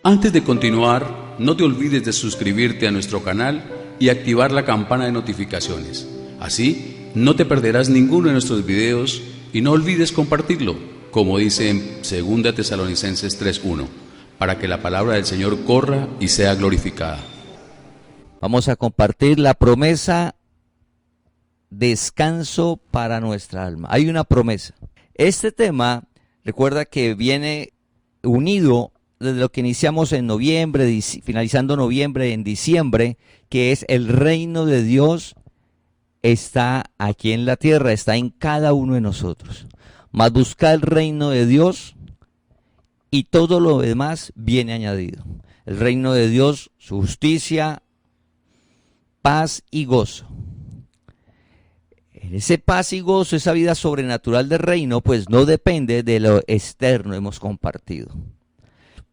Antes de continuar, no te olvides de suscribirte a nuestro canal y activar la campana de notificaciones. Así, no te perderás ninguno de nuestros videos y no olvides compartirlo, como dice en 2 Tesalonicenses 3:1, para que la palabra del Señor corra y sea glorificada. Vamos a compartir la promesa descanso para nuestra alma. Hay una promesa. Este tema, recuerda que viene unido desde lo que iniciamos en noviembre, finalizando noviembre, en diciembre, que es el reino de Dios está aquí en la tierra, está en cada uno de nosotros. Mas busca el reino de Dios y todo lo demás viene añadido. El reino de Dios, su justicia, paz y gozo. En ese paz y gozo, esa vida sobrenatural del reino, pues no depende de lo externo, hemos compartido.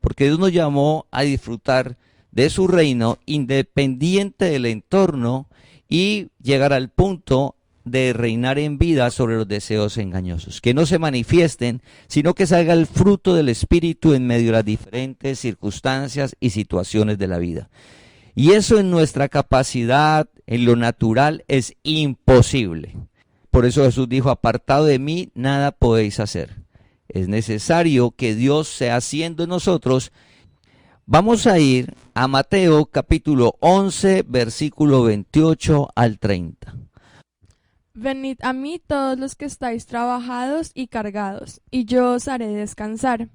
Porque Dios nos llamó a disfrutar de su reino independiente del entorno y llegar al punto de reinar en vida sobre los deseos engañosos. Que no se manifiesten, sino que salga el fruto del Espíritu en medio de las diferentes circunstancias y situaciones de la vida. Y eso en nuestra capacidad, en lo natural, es imposible. Por eso Jesús dijo, apartado de mí, nada podéis hacer. Es necesario que Dios sea haciendo en nosotros. Vamos a ir a Mateo capítulo 11, versículo 28 al 30. Venid a mí todos los que estáis trabajados y cargados, y yo os haré descansar.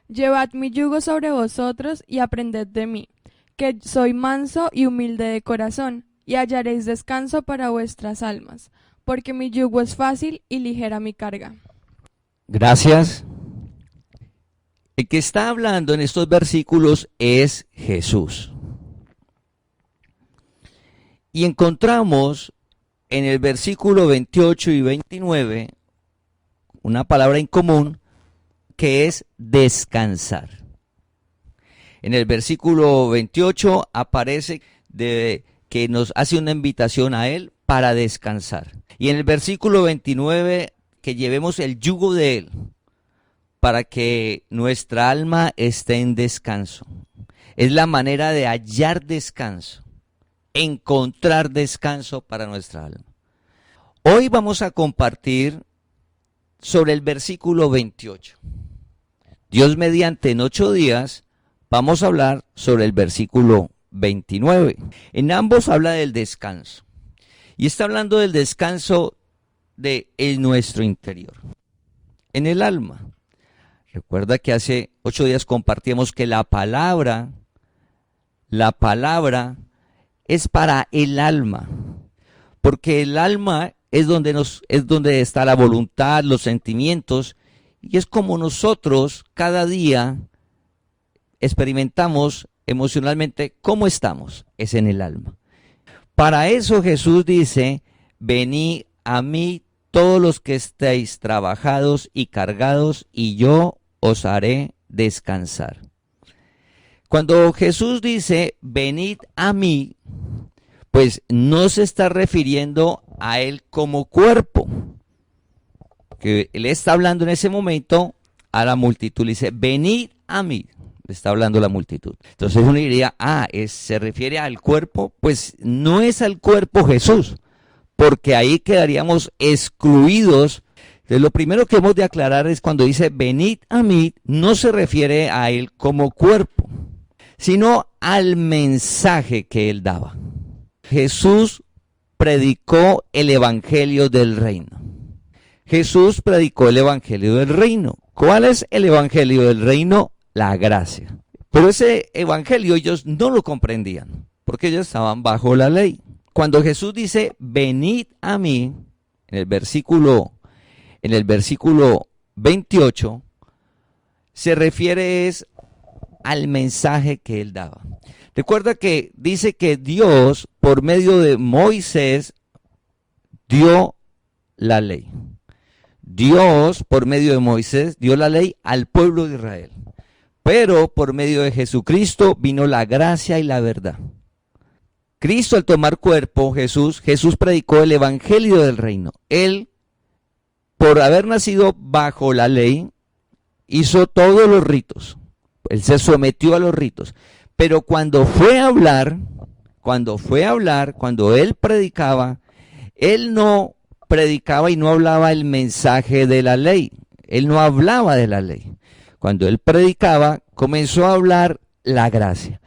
Llevad mi yugo sobre vosotros y aprended de mí, que soy manso y humilde de corazón, y hallaréis descanso para vuestras almas, porque mi yugo es fácil y ligera mi carga. Gracias. El que está hablando en estos versículos es Jesús. Y encontramos en el versículo 28 y 29 una palabra en común que es descansar. En el versículo 28 aparece que nos hace una invitación a Él para descansar. Y en el versículo 29 que llevemos el yugo de Él para que nuestra alma esté en descanso. Es la manera de hallar descanso, encontrar descanso para nuestra alma. Hoy vamos a compartir sobre el versículo 28. Dios mediante en 8 días vamos a hablar sobre el versículo 29. En ambos habla del descanso. Y está hablando del descanso en nuestro interior, en el alma. Recuerda que hace 8 días compartíamos que la palabra es para el alma, porque el alma es donde está la voluntad, los sentimientos, y es como nosotros cada día experimentamos emocionalmente cómo estamos, es en el alma. Para eso Jesús dice, venid a mí todos los que estéis trabajados y cargados, y yo os haré descansar. Cuando Jesús dice, venid a mí, pues no se está refiriendo a Él como cuerpo, que Él está hablando en ese momento a la multitud, le dice, venid a mí, le está hablando a la multitud. Entonces uno diría, se refiere al cuerpo, pues no es al cuerpo Jesús, porque ahí quedaríamos excluidos. Entonces, lo primero que hemos de aclarar es cuando dice venid a mí, no se refiere a Él como cuerpo, sino al mensaje que Él daba. Jesús predicó el evangelio del reino. Jesús predicó el evangelio del reino. ¿Cuál es el evangelio del reino? La gracia. Pero ese evangelio ellos no lo comprendían, porque ellos estaban bajo la ley. Cuando Jesús dice, venid a mí, en el versículo 28, se refiere al mensaje que Él daba. Recuerda que dice que Dios, por medio de Moisés, dio la ley. Dios, por medio de Moisés, dio la ley al pueblo de Israel. Pero por medio de Jesucristo vino la gracia y la verdad. Cristo, al tomar cuerpo, Jesús predicó el evangelio del reino. Él, por haber nacido bajo la ley, hizo todos los ritos. Él se sometió a los ritos. Pero cuando fue a hablar, cuando él predicaba, él no predicaba y no hablaba el mensaje de la ley. Él no hablaba de la ley. Cuando él predicaba, comenzó a hablar la gracia,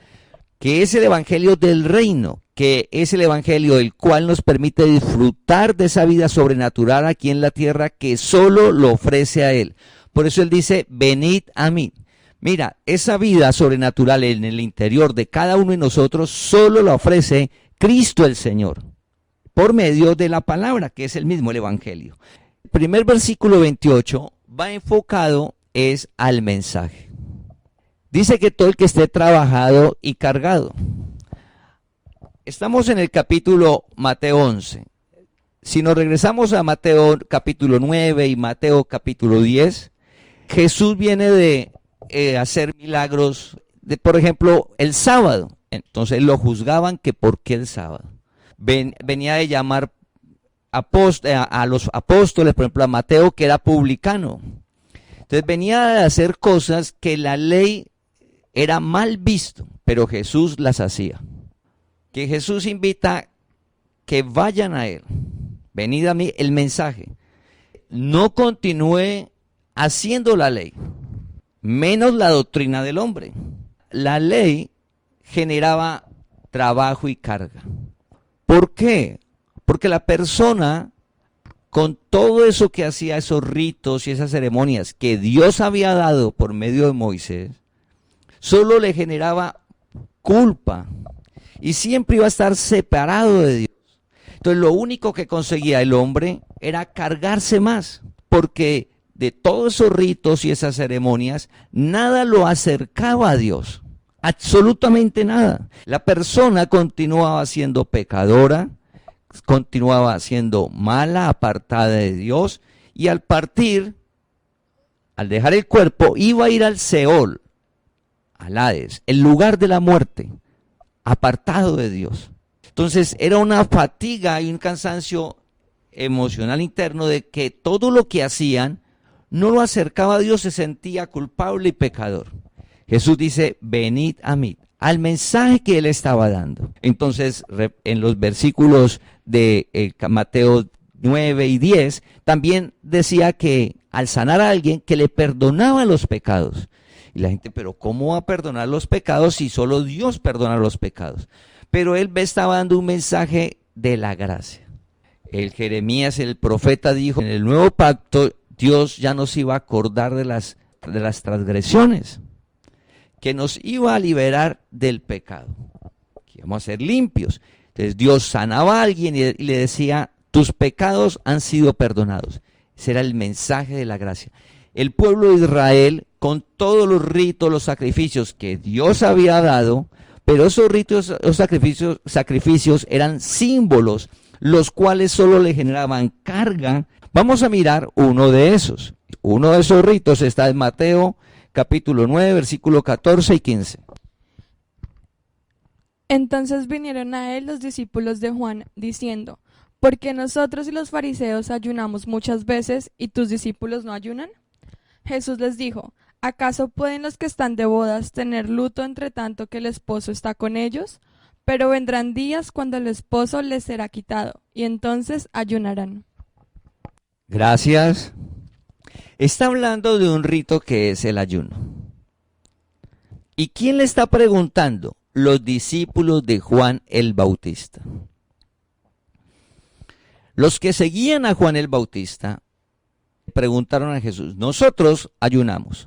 que es el evangelio del reino, que es el evangelio el cual nos permite disfrutar de esa vida sobrenatural aquí en la tierra que solo lo ofrece a él. Por eso él dice, venid a mí. Mira, esa vida sobrenatural en el interior de cada uno de nosotros solo la ofrece Cristo el Señor, por medio de la palabra, que es el mismo el evangelio. El primer versículo 28 va enfocado es al mensaje. Dice que todo el que esté trabajado y cargado. Estamos en el capítulo Mateo 11. Si nos regresamos a Mateo capítulo 9 y Mateo capítulo 10, Jesús viene de hacer milagros, por ejemplo, el sábado. Entonces lo juzgaban que por qué el sábado. Venía de llamar a los apóstoles, por ejemplo, a Mateo, que era publicano. Entonces venía de hacer cosas que la ley era mal visto, pero Jesús las hacía. Que Jesús invita que vayan a Él. Venid a mí, el mensaje. No continúe haciendo la ley, menos la doctrina del hombre. La ley generaba trabajo y carga. ¿Por qué? Porque la persona, con todo eso que hacía, esos ritos y esas ceremonias que Dios había dado por medio de Moisés, solo le generaba culpa y siempre iba a estar separado de Dios. Entonces lo único que conseguía el hombre era cargarse más, porque de todos esos ritos y esas ceremonias, nada lo acercaba a Dios, absolutamente nada. La persona continuaba siendo pecadora, continuaba siendo mala, apartada de Dios, y al partir, al dejar el cuerpo, iba a ir al Seol, al Hades, el lugar de la muerte, apartado de Dios. Entonces era una fatiga y un cansancio emocional interno de que todo lo que hacían no lo acercaba a Dios, se sentía culpable y pecador. Jesús dice, venid a mí, al mensaje que él estaba dando. Entonces, en los versículos de Mateo 9 y 10, también decía que al sanar a alguien, que le perdonaba los pecados. Y la gente, pero ¿cómo va a perdonar los pecados si solo Dios perdona los pecados? Pero él estaba dando un mensaje de la gracia. El Jeremías, el profeta, dijo, en el nuevo pacto, Dios ya nos iba a acordar de las transgresiones, que nos iba a liberar del pecado, que íbamos a ser limpios. Entonces Dios sanaba a alguien y le decía, tus pecados han sido perdonados. Ese era el mensaje de la gracia. El pueblo de Israel, con todos los ritos, los sacrificios que Dios había dado, pero esos ritos, los sacrificios eran símbolos, los cuales solo le generaban carga. Vamos a mirar uno de esos. Uno de esos ritos está en Mateo capítulo 9, versículo 14 y 15. Entonces vinieron a él los discípulos de Juan, diciendo, ¿por qué nosotros y los fariseos ayunamos muchas veces y tus discípulos no ayunan? Jesús les dijo, ¿acaso pueden los que están de bodas tener luto entre tanto que el esposo está con ellos? Pero vendrán días cuando el esposo les será quitado, y entonces ayunarán. Gracias. Está hablando de un rito que es el ayuno. ¿Y quién le está preguntando? Los discípulos de Juan el Bautista. Los que seguían a Juan el Bautista preguntaron a Jesús, nosotros ayunamos.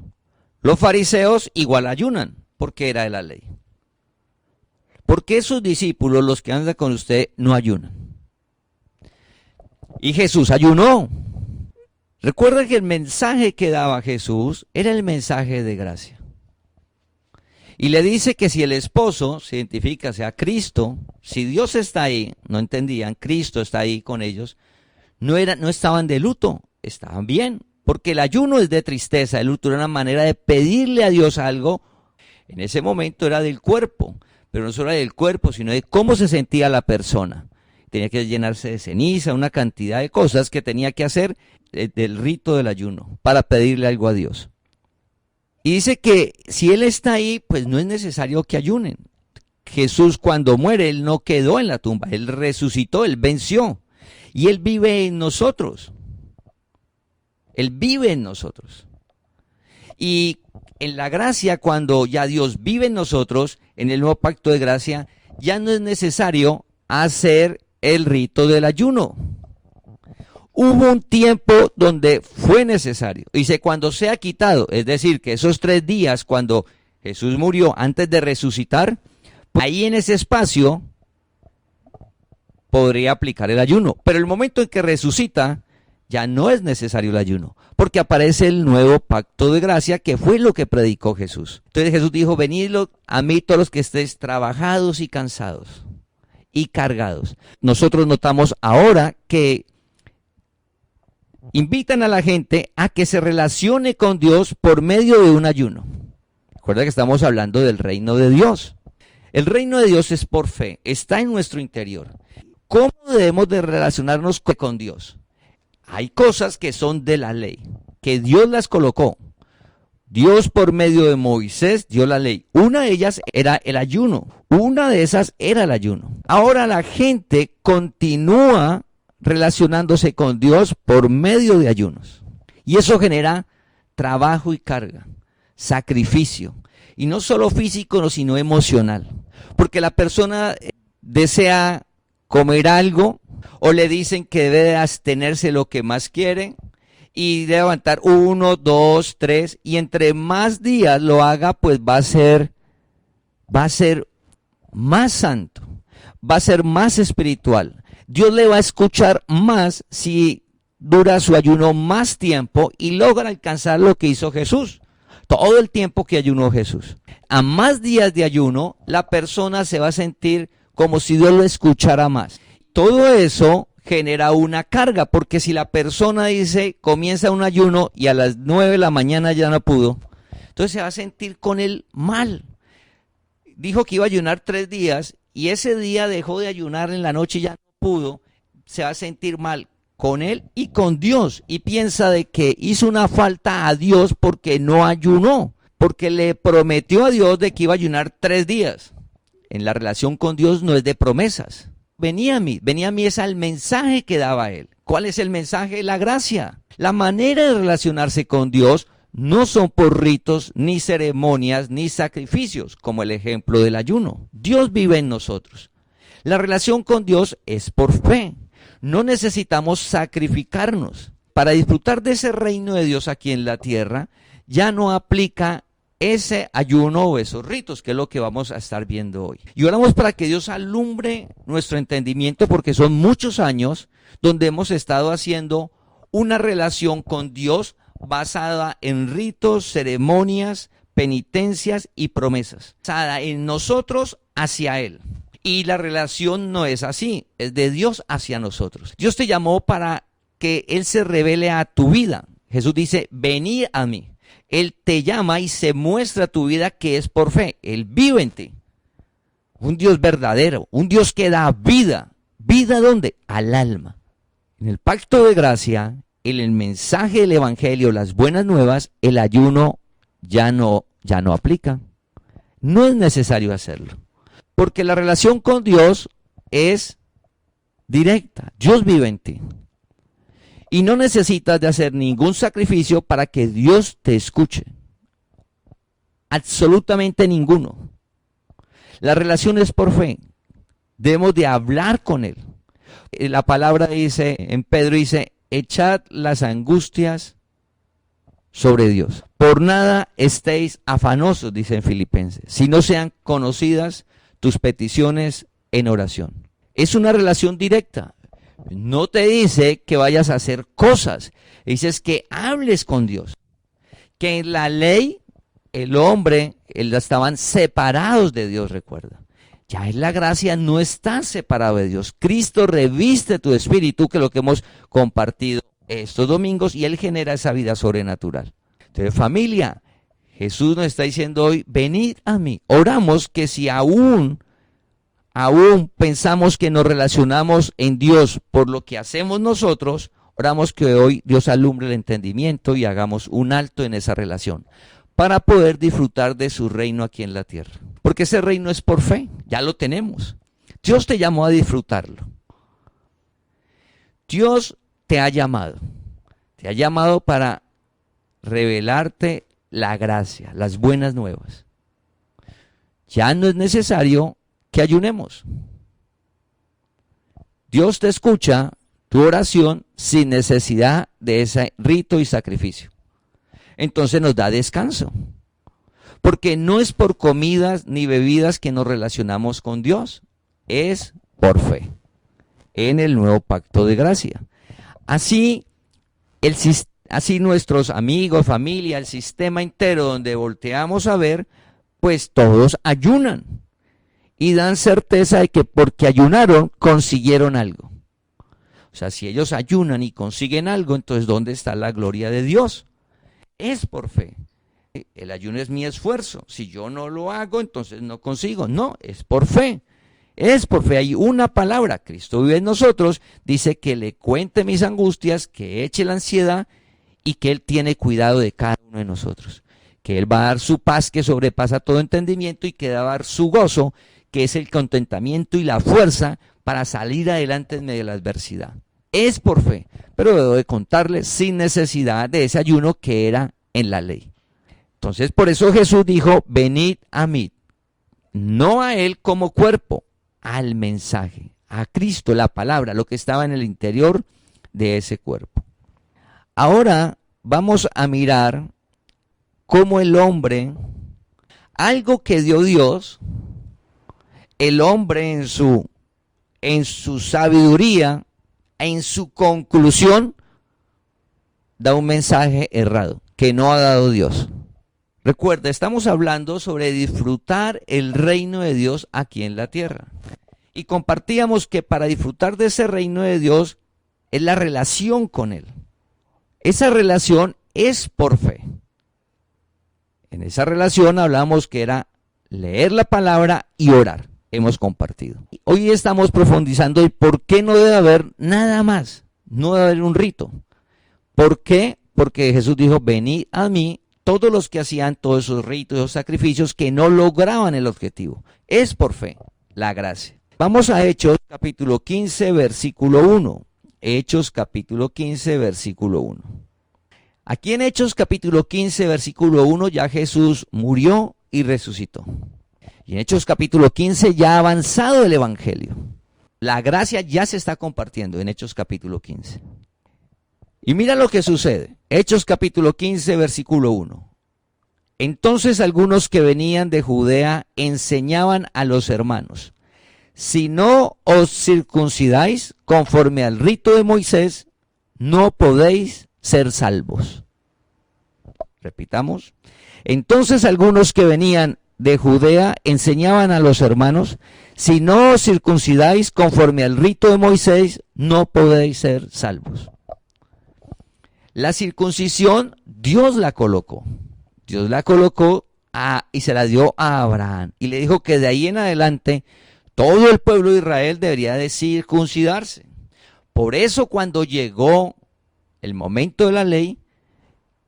Los fariseos igual ayunan, porque era de la ley. ¿Por qué sus discípulos, los que andan con usted, no ayunan? Y Jesús ayunó. Recuerda que el mensaje que daba Jesús era el mensaje de gracia. Y le dice que si el esposo se identifica, sea Cristo, si Dios está ahí, no entendían, Cristo está ahí con ellos, no estaban de luto, estaban bien. Porque el ayuno es de tristeza, el luto era una manera de pedirle a Dios algo. En ese momento era del cuerpo, pero no solo era del cuerpo, sino de cómo se sentía la persona. Tenía que llenarse de ceniza, una cantidad de cosas que tenía que hacer del rito del ayuno para pedirle algo a Dios. Y dice que si Él está ahí, pues no es necesario que ayunen. Jesús cuando muere, Él no quedó en la tumba, Él resucitó, Él venció. Y Él vive en nosotros. Él vive en nosotros. Y en la gracia, cuando ya Dios vive en nosotros, en el nuevo pacto de gracia, ya no es necesario hacer el rito del ayuno. Hubo un tiempo donde fue necesario. Dice, cuando sea quitado, es decir, que esos 3 días cuando Jesús murió antes de resucitar, ahí en ese espacio podría aplicar el ayuno. Pero el momento en que resucita, ya no es necesario el ayuno, porque aparece el nuevo pacto de gracia, que fue lo que predicó Jesús. Entonces Jesús dijo, venid a mí todos los que estéis trabajados y cansados y cargados. Nosotros notamos ahora que invitan a la gente a que se relacione con Dios por medio de un ayuno. Recuerda que estamos hablando del reino de Dios. El reino de Dios es por fe, está en nuestro interior. ¿Cómo debemos de relacionarnos con Dios? Hay cosas que son de la ley, que Dios las colocó. Dios por medio de Moisés dio la ley. Una de ellas era el ayuno. Una de esas era el ayuno. Ahora la gente continúa relacionándose con Dios por medio de ayunos. Y eso genera trabajo y carga, sacrificio. Y no solo físico, sino emocional. Porque la persona desea comer algo, o le dicen que debe abstenerse lo que más quiere, y debe aguantar 1, 2, 3, y entre más días lo haga, pues va a ser más santo, va a ser más espiritual. Dios le va a escuchar más si dura su ayuno más tiempo y logra alcanzar lo que hizo Jesús, todo el tiempo que ayunó Jesús. A más días de ayuno, la persona se va a sentir como si Dios lo escuchara más. Todo eso genera una carga, porque si la persona dice, comienza un ayuno y a las 9 de la mañana ya no pudo, entonces se va a sentir con él mal. Dijo que iba a ayunar 3 días y ese día dejó de ayunar en la noche y ya no pudo, se va a sentir mal con él y con Dios, y piensa de que hizo una falta a Dios porque no ayunó, porque le prometió a Dios de que iba a ayunar 3 días. En la relación con Dios no es de promesas. Venía a mí es al mensaje que daba él. ¿Cuál es el mensaje? La gracia. La manera de relacionarse con Dios no son por ritos, ni ceremonias, ni sacrificios, como el ejemplo del ayuno. Dios vive en nosotros. La relación con Dios es por fe. No necesitamos sacrificarnos. Para disfrutar de ese reino de Dios aquí en la tierra, ya no aplica ese ayuno o esos ritos, que es lo que vamos a estar viendo hoy. Y oramos para que Dios alumbre nuestro entendimiento, porque son muchos años donde hemos estado haciendo una relación con Dios basada en ritos, ceremonias, penitencias y promesas, basada en nosotros hacia Él. Y la relación no es así, es de Dios hacia nosotros. Dios te llamó para que Él se revele a tu vida. Jesús dice, venid a mí. Él te llama y se muestra tu vida, que es por fe. Él vive en ti. Un Dios verdadero, un Dios que da vida. ¿Vida dónde? Al alma. En el pacto de gracia, en el mensaje del evangelio, las buenas nuevas, el ayuno ya no aplica. No es necesario hacerlo. Porque la relación con Dios es directa. Dios vive en ti. Y no necesitas de hacer ningún sacrificio para que Dios te escuche. Absolutamente ninguno. La relación es por fe. Debemos de hablar con Él. La palabra dice, en Pedro dice, echad las angustias sobre Dios. Por nada estéis afanosos, dice en Filipenses, si no sean conocidas tus peticiones en oración. Es una relación directa. No te dice que vayas a hacer cosas, dices que hables con Dios. Que en la ley, el hombre, estaban separados de Dios, recuerda. Ya en la gracia no estás separado de Dios. Cristo reviste tu espíritu, que es lo que hemos compartido estos domingos, y Él genera esa vida sobrenatural. Entonces, familia, Jesús nos está diciendo hoy, venid a mí. Oramos que si aún pensamos que nos relacionamos en Dios por lo que hacemos nosotros, oramos que hoy Dios alumbre el entendimiento y hagamos un alto en esa relación. para poder disfrutar de su reino aquí en la tierra. Porque ese reino es por fe, ya lo tenemos. Dios te llamó a disfrutarlo. Dios te ha llamado para revelarte la gracia, las buenas nuevas. Ya no es necesario que ayunemos. Dios te escucha tu oración sin necesidad de ese rito y sacrificio. Entonces nos da descanso. Porque no es por comidas ni bebidas que nos relacionamos con Dios, es por fe, en el nuevo pacto de gracia. Así nuestros amigos, familia, el sistema entero donde volteamos a ver, pues todos ayunan y dan certeza de que porque ayunaron consiguieron algo. O sea, si ellos ayunan y consiguen algo, entonces ¿dónde está la gloria de Dios? Es por fe. El ayuno es mi esfuerzo. Si yo no lo hago, entonces no consigo. No, es por fe. Es por fe. Hay una palabra, Cristo vive en nosotros, dice que le cuente mis angustias, que eche la ansiedad y que Él tiene cuidado de cada uno de nosotros. Que Él va a dar su paz que sobrepasa todo entendimiento y que va a dar su gozo, que es el contentamiento y la fuerza para salir adelante en medio de la adversidad. Es por fe, pero debo de contarles sin necesidad de ese ayuno que era en la ley. Entonces por eso Jesús dijo, venid a mí, no a Él como cuerpo, al mensaje, a Cristo, la palabra, lo que estaba en el interior de ese cuerpo. Ahora vamos a mirar cómo el hombre, algo que dio Dios, el hombre en su sabiduría, en su conclusión, da un mensaje errado, que no ha dado Dios. Recuerda, estamos hablando sobre disfrutar el reino de Dios aquí en la tierra. Y compartíamos que para disfrutar de ese reino de Dios es la relación con Él. Esa relación es por fe. En esa relación hablamos que era leer la palabra y orar. Hemos compartido. Hoy estamos profundizando en por qué no debe haber nada más. No debe haber un rito. ¿Por qué? Porque Jesús dijo, venid a mí todos los que hacían todos esos ritos, esos sacrificios que no lograban el objetivo. Es por fe, la gracia. Vamos a Hechos capítulo 15, versículo 1. Hechos capítulo 15, versículo 1. Aquí en Hechos capítulo 15, versículo 1, ya Jesús murió y resucitó. Y en Hechos capítulo 15 ya ha avanzado el evangelio. La gracia ya se está compartiendo en Hechos capítulo 15. Y mira lo que sucede. Hechos capítulo 15, versículo 1. Entonces algunos que venían de Judea enseñaban a los hermanos, si no os circuncidáis conforme al rito de Moisés, no podéis ser salvos. Repitamos. Entonces algunos que venían de Judea enseñaban a los hermanos, si no os circuncidáis conforme al rito de Moisés, no podéis ser salvos. La circuncisión, Dios la colocó. Dios la colocó y se la dio a Abraham. Y le dijo que de ahí en adelante todo el pueblo de Israel debería de circuncidarse. Por eso cuando llegó el momento de la ley,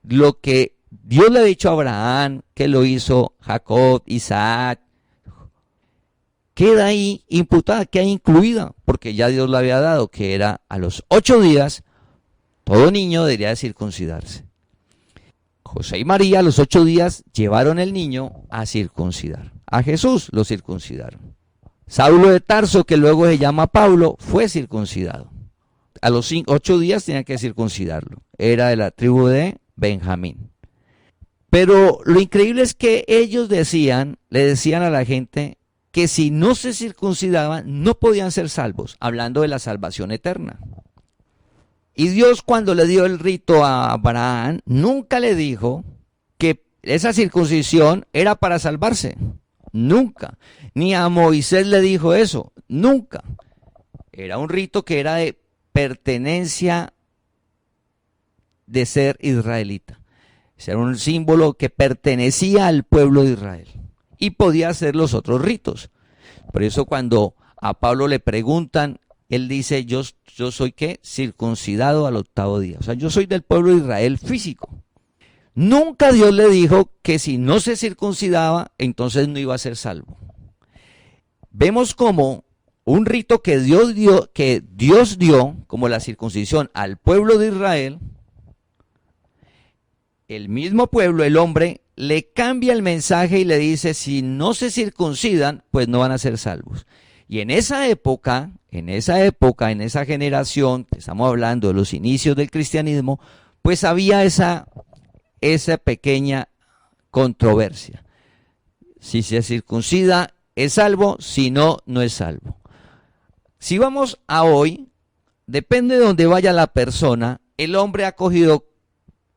lo que Dios le ha dicho a Abraham, que lo hizo Jacob, Isaac, queda ahí imputada, queda incluida, porque ya Dios lo había dado, que era a los 8 días, todo niño debería de circuncidarse. José y María a los 8 días llevaron el niño a circuncidar. A Jesús lo circuncidaron. Saulo de Tarso, que luego se llama Pablo, fue circuncidado. A los 8 días tenía que circuncidarlo. Era de la tribu de Benjamín. Pero lo increíble es que ellos le decían a la gente que si no se circuncidaban no podían ser salvos, hablando de la salvación eterna. Y Dios cuando le dio el rito a Abraham, nunca le dijo que esa circuncisión era para salvarse. Nunca. Ni a Moisés le dijo eso. Nunca. Era un rito que era de pertenencia de ser israelita. Era un símbolo que pertenecía al pueblo de Israel. Y podía hacer los otros ritos. Por eso cuando a Pablo le preguntan, él dice, yo soy ¿qué? Circuncidado al 8º día. O sea, yo soy del pueblo de Israel físico. Nunca Dios le dijo que si no se circuncidaba, entonces no iba a ser salvo. Vemos como un rito que Dios dio, como la circuncisión al pueblo de Israel, el mismo pueblo, el hombre, le cambia el mensaje y le dice, si no se circuncidan, pues no van a ser salvos. Y en esa época, en esa generación, estamos hablando de los inicios del cristianismo, pues había esa pequeña controversia. Si se circuncida, es salvo, si no, no es salvo. Si vamos a hoy, depende de donde vaya la persona, el hombre ha cogido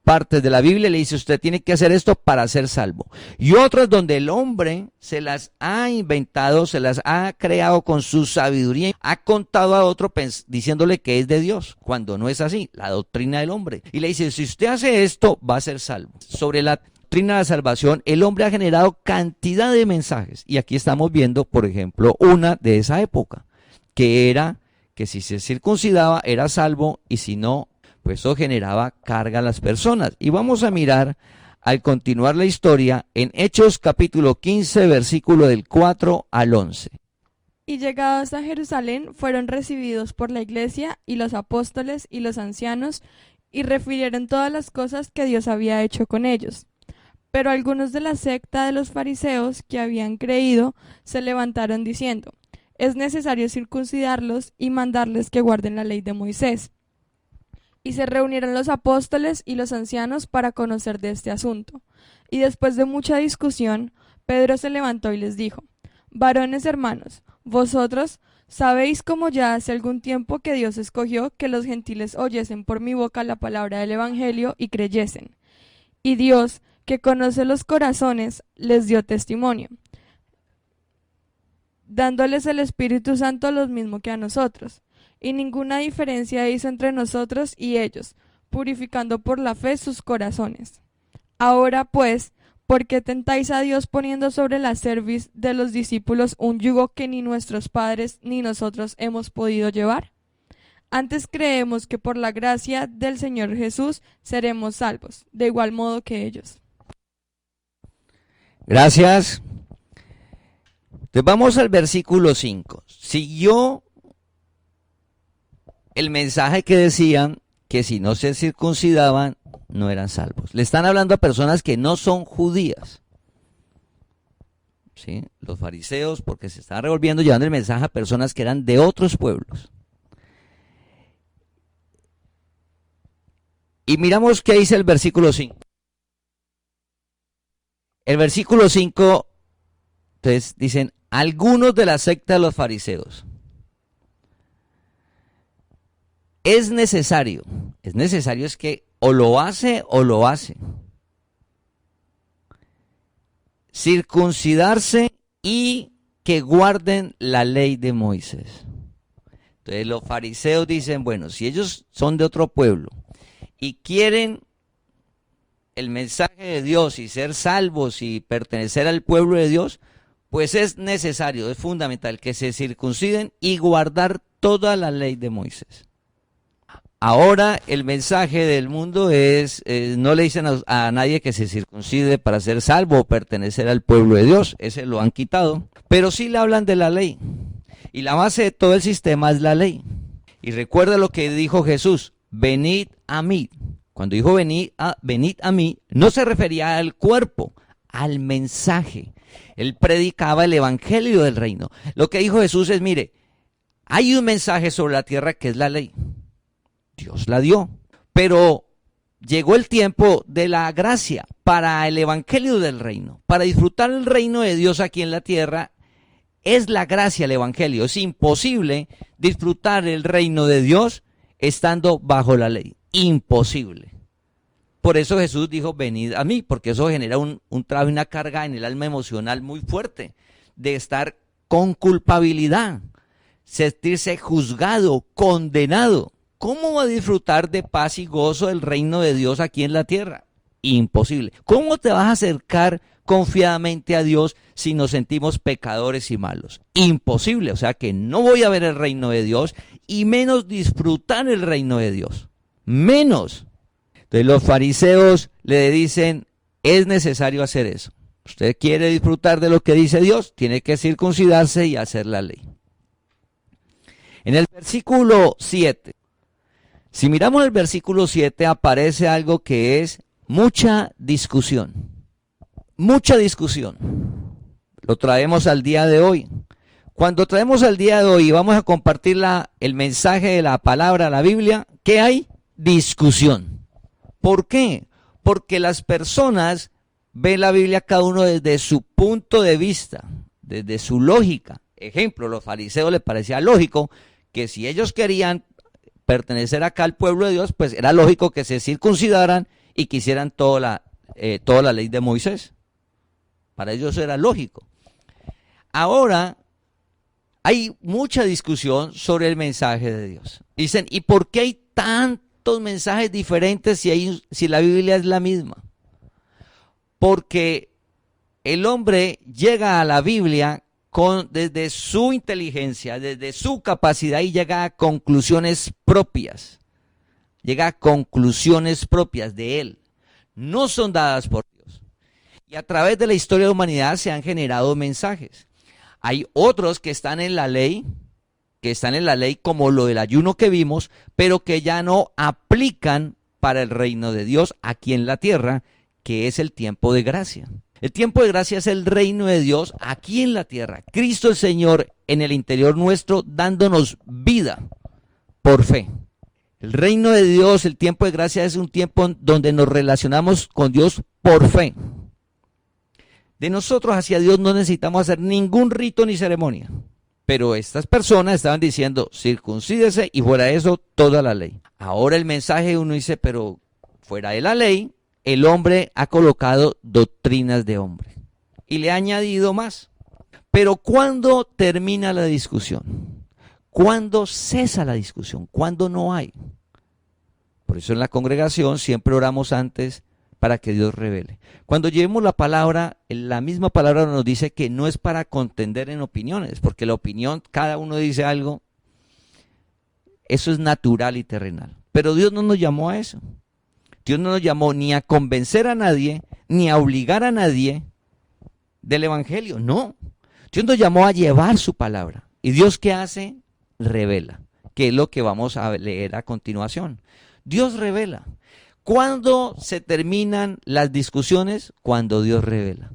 partes de la Biblia y le dice, usted tiene que hacer esto para ser salvo. Y otras donde el hombre se las ha inventado, se las ha creado con su sabiduría, ha contado a otro diciéndole que es de Dios, cuando no es así, la doctrina del hombre. Y le dice, si usted hace esto, va a ser salvo. Sobre la doctrina de la salvación, el hombre ha generado cantidad de mensajes. Y aquí estamos viendo, por ejemplo, una de esa época, que era que si se circuncidaba era salvo y si no, pues eso generaba carga a las personas. Y vamos a mirar, al continuar la historia, en Hechos capítulo 15, versículo del 4 al 11. Y llegados a Jerusalén, fueron recibidos por la iglesia y los apóstoles y los ancianos, y refirieron todas las cosas que Dios había hecho con ellos. Pero algunos de la secta de los fariseos que habían creído se levantaron diciendo, es necesario circuncidarlos y mandarles que guarden la ley de Moisés. Y se reunieron los apóstoles y los ancianos para conocer de este asunto. Y después de mucha discusión, Pedro se levantó y les dijo, varones hermanos, vosotros sabéis cómo ya hace algún tiempo que Dios escogió que los gentiles oyesen por mi boca la palabra del Evangelio y creyesen. Y Dios, que conoce los corazones, les dio testimonio, dándoles el Espíritu Santo lo mismo que a nosotros. Y ninguna diferencia hizo entre nosotros y ellos, purificando por la fe sus corazones. Ahora pues, ¿por qué tentáis a Dios poniendo sobre la cerviz de los discípulos un yugo que ni nuestros padres ni nosotros hemos podido llevar? Antes creemos que por la gracia del Señor Jesús seremos salvos, de igual modo que ellos. Gracias. Entonces vamos al versículo 5. Siguió el mensaje que decían que si no se circuncidaban no eran salvos. Le están hablando a personas que no son judías. ¿Sí? Los fariseos, porque se estaban revolviendo, llevando el mensaje a personas que eran de otros pueblos. Y miramos qué dice el versículo 5. El versículo 5, entonces dicen, algunos de la secta de los fariseos. Es necesario es que o lo hace o lo hace. Circuncidarse y que guarden la ley de Moisés. Entonces los fariseos dicen, bueno, si ellos son de otro pueblo y quieren el mensaje de Dios y ser salvos y pertenecer al pueblo de Dios, pues es necesario, es fundamental que se circunciden y guardar toda la ley de Moisés. Ahora el mensaje del mundo es, no le dicen a nadie que se circuncide para ser salvo o pertenecer al pueblo de Dios, ese lo han quitado, pero sí le hablan de la ley. Y la base de todo el sistema es la ley. Y recuerda lo que dijo Jesús, venid a mí. Cuando dijo venid a mí, no se refería al cuerpo, al mensaje. Él predicaba el evangelio del reino. Lo que dijo Jesús es, mire, hay un mensaje sobre la tierra que es la ley. Dios la dio, pero llegó el tiempo de la gracia para el evangelio del reino. Para disfrutar el reino de Dios aquí en la tierra, es la gracia el evangelio. Es imposible disfrutar el reino de Dios estando bajo la ley. Imposible. Por eso Jesús dijo, venid a mí, porque eso genera un trabajo y una carga en el alma emocional muy fuerte, de estar con culpabilidad, sentirse juzgado, condenado. ¿Cómo va a disfrutar de paz y gozo del reino de Dios aquí en la tierra? Imposible. ¿Cómo te vas a acercar confiadamente a Dios si nos sentimos pecadores y malos? Imposible. O sea que no voy a ver el reino de Dios y menos disfrutar el reino de Dios. Menos. Entonces los fariseos le dicen, es necesario hacer eso. Usted quiere disfrutar de lo que dice Dios, tiene que circuncidarse y hacer la ley. En el versículo 7, si miramos el versículo 7, aparece algo que es mucha discusión. Mucha discusión. Lo traemos al día de hoy. Cuando traemos al día de hoy y vamos a compartir el mensaje de la palabra, la Biblia, ¿qué hay? Discusión. ¿Por qué? Porque las personas ven la Biblia cada uno desde su punto de vista, desde su lógica. Ejemplo, a los fariseos les parecía lógico que si ellos querían pertenecer acá al pueblo de Dios, pues era lógico que se circuncidaran y que hicieran toda la ley de Moisés. Para ellos era lógico. Ahora hay mucha discusión sobre el mensaje de Dios. Dicen, ¿y por qué hay tantos mensajes diferentes si la Biblia es la misma? Porque el hombre llega a la Biblia desde su inteligencia, desde su capacidad y llega a conclusiones propias. Llega a conclusiones propias de él. No son dadas por Dios. Y a través de la historia de la humanidad se han generado mensajes. Hay otros que están en la ley, como lo del ayuno que vimos, pero que ya no aplican para el reino de Dios aquí en la tierra, que es el tiempo de gracia. El tiempo de gracia es el reino de Dios aquí en la tierra. Cristo el Señor en el interior nuestro dándonos vida por fe. El reino de Dios, el tiempo de gracia es un tiempo donde nos relacionamos con Dios por fe. De nosotros hacia Dios no necesitamos hacer ningún rito ni ceremonia. Pero estas personas estaban diciendo, circuncídese y fuera de eso toda la ley. Ahora el mensaje uno dice, pero fuera de la ley, el hombre ha colocado doctrinas de hombre y le ha añadido más. Pero ¿cuándo termina la discusión? ¿Cuándo cesa la discusión? ¿Cuándo no hay? Por eso en la congregación siempre oramos antes para que Dios revele. Cuando llevemos la palabra, la misma palabra nos dice que no es para contender en opiniones, porque la opinión, cada uno dice algo, eso es natural y terrenal. Pero Dios no nos llamó a eso. Dios no nos llamó ni a convencer a nadie, ni a obligar a nadie del evangelio, no. Dios nos llamó a llevar su palabra. ¿Y Dios qué hace? Revela, que es lo que vamos a leer a continuación. Dios revela. ¿Cuándo se terminan las discusiones? Cuando Dios revela.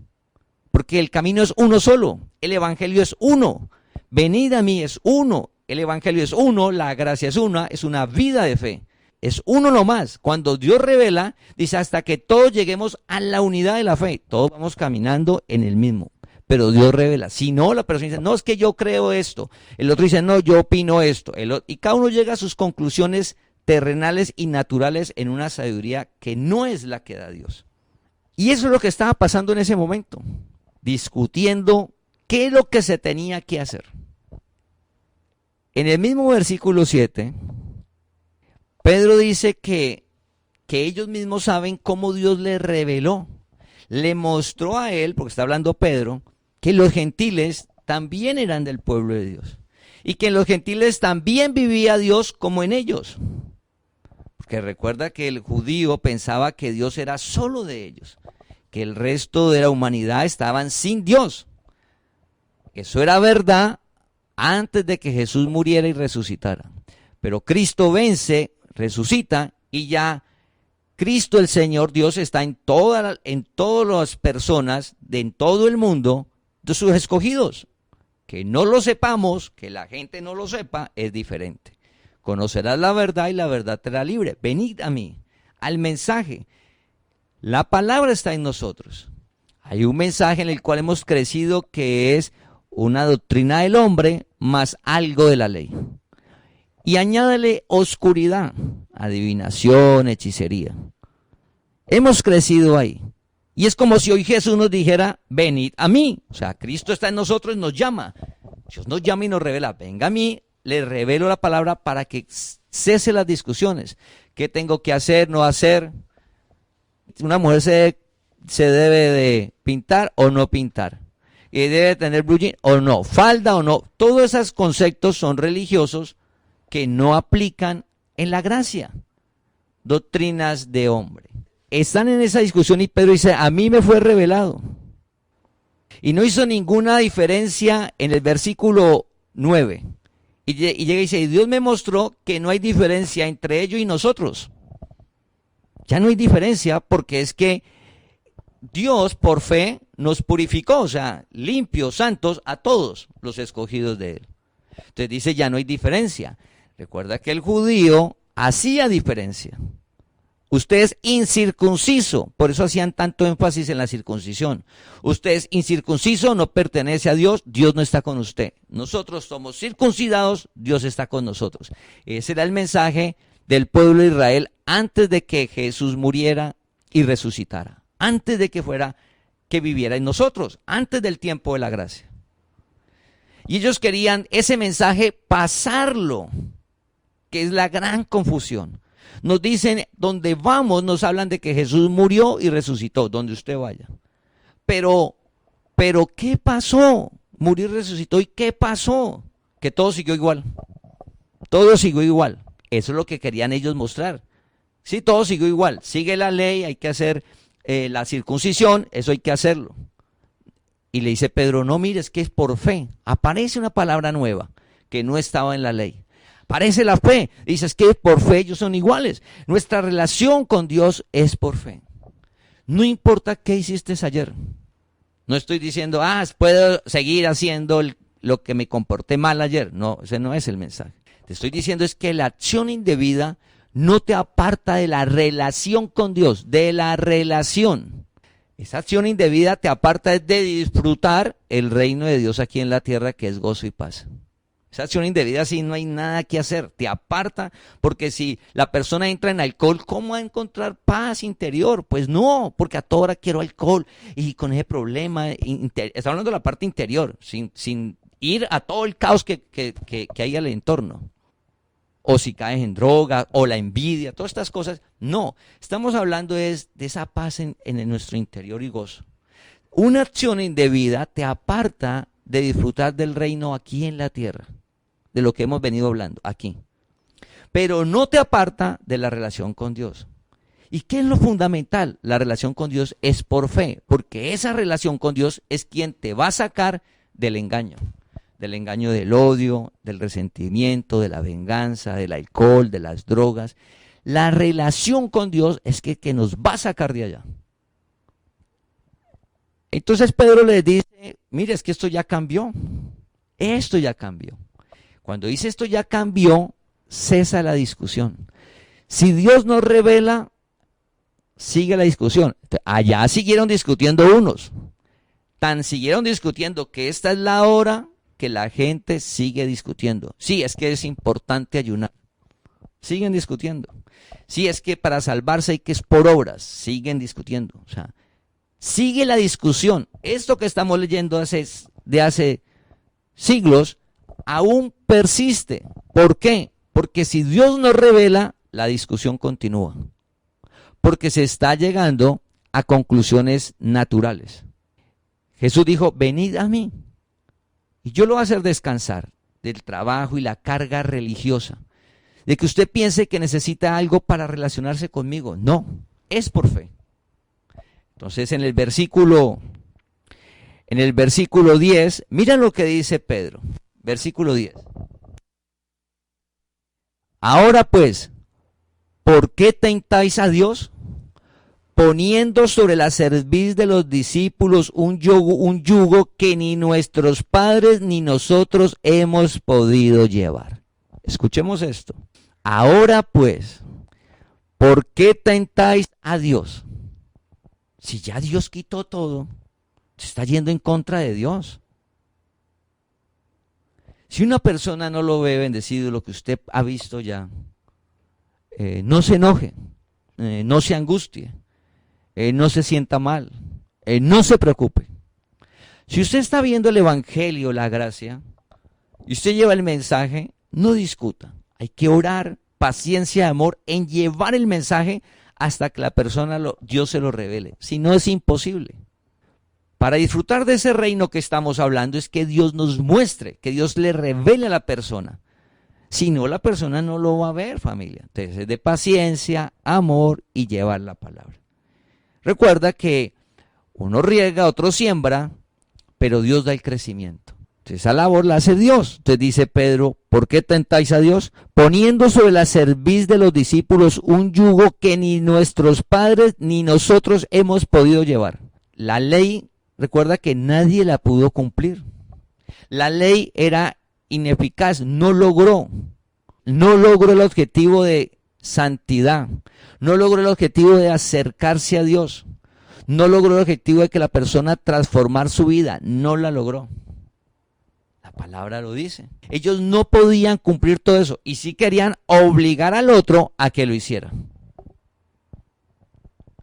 Porque el camino es uno solo, el evangelio es uno. Venid a mí es uno, el evangelio es uno, la gracia es una vida de fe. Es uno nomás. Cuando Dios revela, dice hasta que todos lleguemos a la unidad de la fe. Todos vamos caminando en el mismo. Pero Dios revela. Si no, la persona dice, no, es que yo creo esto. El otro dice, no, yo opino esto. Y cada uno llega a sus conclusiones terrenales y naturales en una sabiduría que no es la que da Dios. Y eso es lo que estaba pasando en ese momento. Discutiendo qué es lo que se tenía que hacer. En el mismo versículo 7... Pedro dice que ellos mismos saben cómo Dios le reveló, le mostró a él, porque está hablando Pedro, que los gentiles también eran del pueblo de Dios y que en los gentiles también vivía Dios como en ellos. Porque recuerda que el judío pensaba que Dios era solo de ellos, que el resto de la humanidad estaban sin Dios. Eso era verdad antes de que Jesús muriera y resucitara. Pero Cristo vence, resucita y ya Cristo el Señor Dios está en todas las personas en todo el mundo de sus escogidos. Que no lo sepamos, que la gente no lo sepa, es diferente. Conocerás la verdad y la verdad te hará libre. Venid a mí, al mensaje. La palabra está en nosotros. Hay un mensaje en el cual hemos crecido que es una doctrina del hombre más algo de la ley. Y añádale oscuridad, adivinación, hechicería. Hemos crecido ahí. Y es como si hoy Jesús nos dijera, venid a mí. O sea, Cristo está en nosotros y nos llama. Dios nos llama y nos revela, venga a mí, le revelo la palabra para que cese las discusiones. ¿Qué tengo que hacer, no hacer? Una mujer se debe de pintar o no pintar. Y debe tener blue jean o no, falda o no. Todos esos conceptos son religiosos que no aplican en la gracia. doctrinas de hombre. Están en esa discusión y Pedro dice, a mí me fue revelado. Y no hizo ninguna diferencia en el versículo 9. Y llega y dice, Dios me mostró que no hay diferencia entre ellos y nosotros. Ya no hay diferencia porque es que Dios por fe nos purificó, o sea, limpios, santos a todos los escogidos de Él. Entonces dice, ya no hay diferencia. Recuerda que el judío hacía diferencia. Usted es incircunciso, por eso hacían tanto énfasis en la circuncisión. Usted es incircunciso, no pertenece a Dios, Dios no está con usted. Nosotros somos circuncidados, Dios está con nosotros. Ese era el mensaje del pueblo de Israel antes de que Jesús muriera y resucitara. Antes de que viviera en nosotros, antes del tiempo de la gracia. Y ellos querían ese mensaje pasarlo, que es la gran confusión. Nos dicen, donde vamos, nos hablan de que Jesús murió y resucitó, donde usted vaya. Pero, ¿qué pasó? Murió y resucitó, ¿y qué pasó? Que todo siguió igual. Todo siguió igual. Eso es lo que querían ellos mostrar. Sí, todo siguió igual. Sigue la ley, hay que hacer la circuncisión, eso hay que hacerlo. Y le dice Pedro, no mires que es por fe. Aparece una palabra nueva que no estaba en la ley. Aparece la fe. Dices que por fe ellos son iguales. Nuestra relación con Dios es por fe. No importa qué hiciste ayer. No estoy diciendo, puedo seguir haciendo lo que me comporté mal ayer. No, ese no es el mensaje. Te estoy diciendo es que la acción indebida no te aparta de la relación con Dios, de la relación. Esa acción indebida te aparta de disfrutar el reino de Dios aquí en la tierra, que es gozo y paz. Esa acción indebida sí no hay nada que hacer, te aparta, porque si la persona entra en alcohol, ¿cómo va a encontrar paz interior? Pues no, porque a toda hora quiero alcohol y con ese problema, está hablando de la parte interior, sin ir a todo el caos que hay al entorno. O si caes en droga, o la envidia, todas estas cosas. No, estamos hablando de esa paz en nuestro interior y gozo. Una acción indebida te aparta de disfrutar del reino aquí en la tierra, de lo que hemos venido hablando aquí. Pero no te aparta de la relación con Dios. ¿Y qué es lo fundamental? La relación con Dios es por fe, porque esa relación con Dios es quien te va a sacar del engaño del odio, del resentimiento, de la venganza, del alcohol, de las drogas. La relación con Dios es que nos va a sacar de allá. Entonces Pedro les dice, mire, es que esto ya cambió. Esto ya cambió. Cuando dice esto ya cambió, cesa la discusión. Si Dios nos revela, sigue la discusión. Allá siguieron discutiendo unos. Tan siguieron discutiendo que esta es la hora que la gente sigue discutiendo. Sí, es que es importante ayunar. Siguen discutiendo. Sí, es que para salvarse hay que es por obras. Siguen discutiendo. O sea, sigue la discusión. Esto que estamos leyendo de hace siglos aún persiste. ¿Por qué? Porque si Dios nos revela, la discusión continúa. Porque se está llegando a conclusiones naturales. Jesús dijo, venid a mí. Y yo lo voy a hacer descansar del trabajo y la carga religiosa. De que usted piense que necesita algo para relacionarse conmigo. No, es por fe. Entonces en el versículo 10, mira lo que dice Pedro. Versículo 10. Ahora pues, ¿por qué tentáis a Dios? Poniendo sobre la cerviz de los discípulos un yugo que ni nuestros padres ni nosotros hemos podido llevar. Escuchemos esto. Ahora pues, ¿por qué tentáis a Dios? Si ya Dios quitó todo, se está yendo en contra de Dios. Si una persona no lo ve bendecido, lo que usted ha visto ya, no se enoje, no se angustie. No se sienta mal, no se preocupe. Si usted está viendo el evangelio, la gracia, y usted lleva el mensaje, no discuta. Hay que orar, paciencia, amor, en llevar el mensaje hasta que la persona, Dios se lo revele. Si no, es imposible. Para disfrutar de ese reino que estamos hablando es que Dios nos muestre, que Dios le revele a la persona. Si no, la persona no lo va a ver, familia. Entonces es de paciencia, amor y llevar la palabra. Recuerda que uno riega, otro siembra, pero Dios da el crecimiento. Entonces esa labor la hace Dios. Entonces dice Pedro, ¿por qué tentáis a Dios? Poniendo sobre la cerviz de los discípulos un yugo que ni nuestros padres ni nosotros hemos podido llevar. La ley, recuerda que nadie la pudo cumplir. La ley era ineficaz, no logró el objetivo de santidad, no logró el objetivo de acercarse a Dios, no logró el objetivo de que la persona transformar su vida, no la logró. La palabra lo dice. Ellos no podían cumplir todo eso y sí querían obligar al otro a que lo hiciera.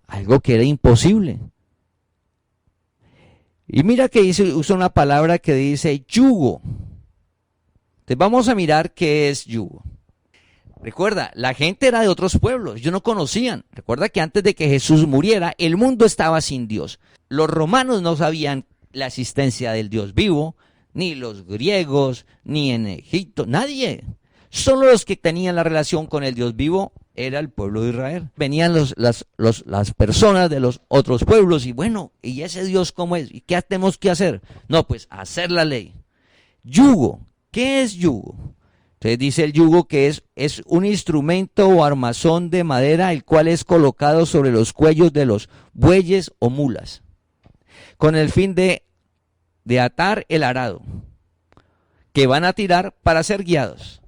Algo que era imposible. Y mira que usa una palabra que dice yugo. Entonces vamos a mirar qué es yugo. Recuerda, la gente era de otros pueblos, ellos no conocían. Recuerda que antes de que Jesús muriera, el mundo estaba sin Dios. Los romanos no sabían la existencia del Dios vivo, ni los griegos, ni en Egipto, nadie. Solo los que tenían la relación con el Dios vivo era el pueblo de Israel. Venían las personas de los otros pueblos y bueno, ¿y ese Dios cómo es? ¿Y qué tenemos que hacer? No, pues hacer la ley. Yugo, ¿qué es yugo? Entonces dice el yugo que es un instrumento o armazón de madera el cual es colocado sobre los cuellos de los bueyes o mulas, con el fin de atar el arado, que van a tirar para ser guiados.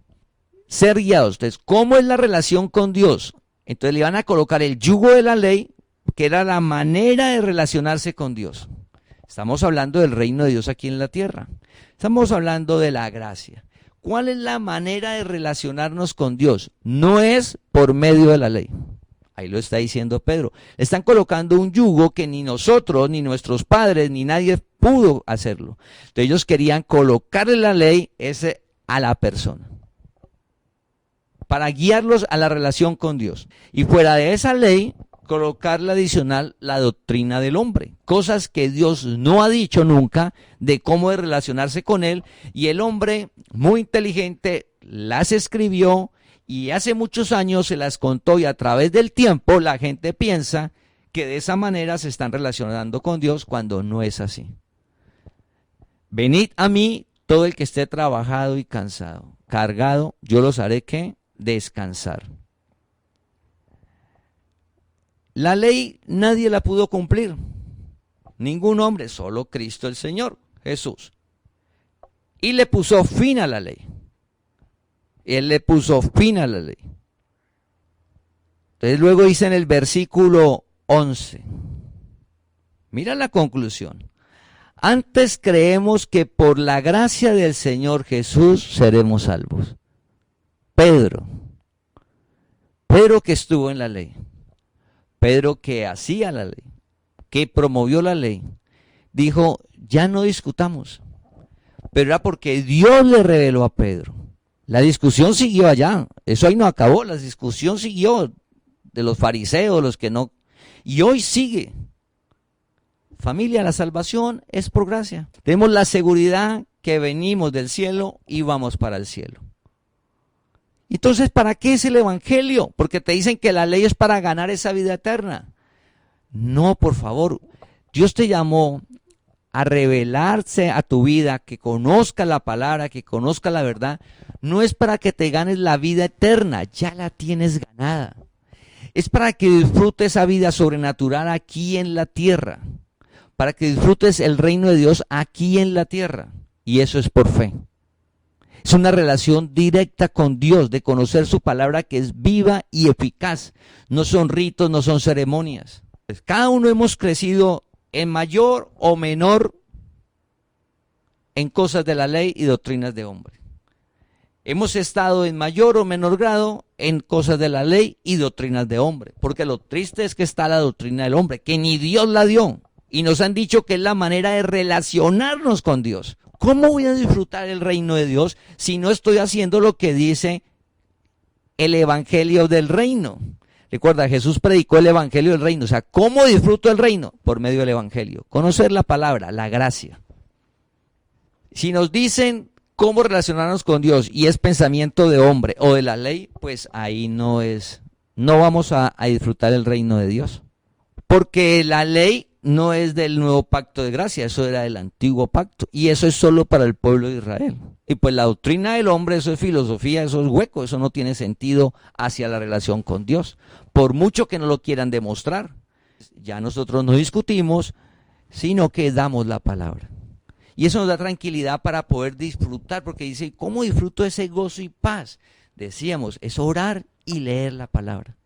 Ser guiados. Entonces, ¿cómo es la relación con Dios? Entonces le van a colocar el yugo de la ley, que era la manera de relacionarse con Dios. Estamos hablando del reino de Dios aquí en la tierra. Estamos hablando de la gracia. ¿Cuál es la manera de relacionarnos con Dios? No es por medio de la ley. Ahí lo está diciendo Pedro. Le están colocando un yugo que ni nosotros, ni nuestros padres, ni nadie pudo hacerlo. Entonces ellos querían colocarle la ley a la persona, para guiarlos a la relación con Dios. Y fuera de esa ley, colocarle adicional la doctrina del hombre. Cosas que Dios no ha dicho nunca de cómo de relacionarse con él. Y el hombre, muy inteligente, las escribió y hace muchos años se las contó y a través del tiempo la gente piensa que de esa manera se están relacionando con Dios cuando no es así. Venid a mí todo el que esté trabajado y cansado, cargado, yo los haré ¿qué? Descansar. La ley nadie la pudo cumplir, ningún hombre, solo Cristo el Señor, Jesús. Y le puso fin a la ley. Él le puso fin a la ley. Entonces luego dice en el versículo 11, mira la conclusión. Antes creemos que por la gracia del Señor Jesús seremos salvos. Pedro que estuvo en la ley, Pedro que hacía la ley, que promovió la ley, dijo, ya no discutamos. Pero era porque Dios le reveló a Pedro. La discusión siguió allá, eso ahí no acabó, la discusión siguió de los fariseos, los que no, y hoy sigue. Familia, la salvación es por gracia. Tenemos la seguridad que venimos del cielo y vamos para el cielo. Entonces, ¿para qué es el evangelio? Porque te dicen que la ley es para ganar esa vida eterna. No, por favor, Dios te llamó a revelarse a tu vida, que conozca la palabra, que conozca la verdad. No es para que te ganes la vida eterna, ya la tienes ganada. Es para que disfrutes esa vida sobrenatural aquí en la tierra, para que disfrutes el reino de Dios aquí en la tierra. Y eso es por fe. Es una relación directa con Dios, de conocer su palabra que es viva y eficaz. No son ritos, no son ceremonias. Cada uno hemos crecido en mayor o menor en cosas de la ley y doctrinas de hombre. Hemos estado en mayor o menor grado en cosas de la ley y doctrinas de hombre. Porque lo triste es que está la doctrina del hombre, que ni Dios la dio. Y nos han dicho que es la manera de relacionarnos con Dios. ¿Cómo voy a disfrutar el reino de Dios si no estoy haciendo lo que dice el evangelio del reino? Recuerda, Jesús predicó el evangelio del reino. O sea, ¿cómo disfruto el reino? Por medio del evangelio. Conocer la palabra, la gracia. Si nos dicen cómo relacionarnos con Dios y es pensamiento de hombre o de la ley, pues ahí no vamos a disfrutar el reino de Dios. Porque la ley no es del nuevo pacto de gracia, eso era del antiguo pacto. Y eso es solo para el pueblo de Israel. Y pues la doctrina del hombre, eso es filosofía, eso es hueco, eso no tiene sentido hacia la relación con Dios. Por mucho que no lo quieran demostrar. Ya nosotros no discutimos, sino que damos la palabra. Y eso nos da tranquilidad para poder disfrutar, porque dice, ¿cómo disfruto ese gozo y paz? Decíamos, es orar y leer la palabra.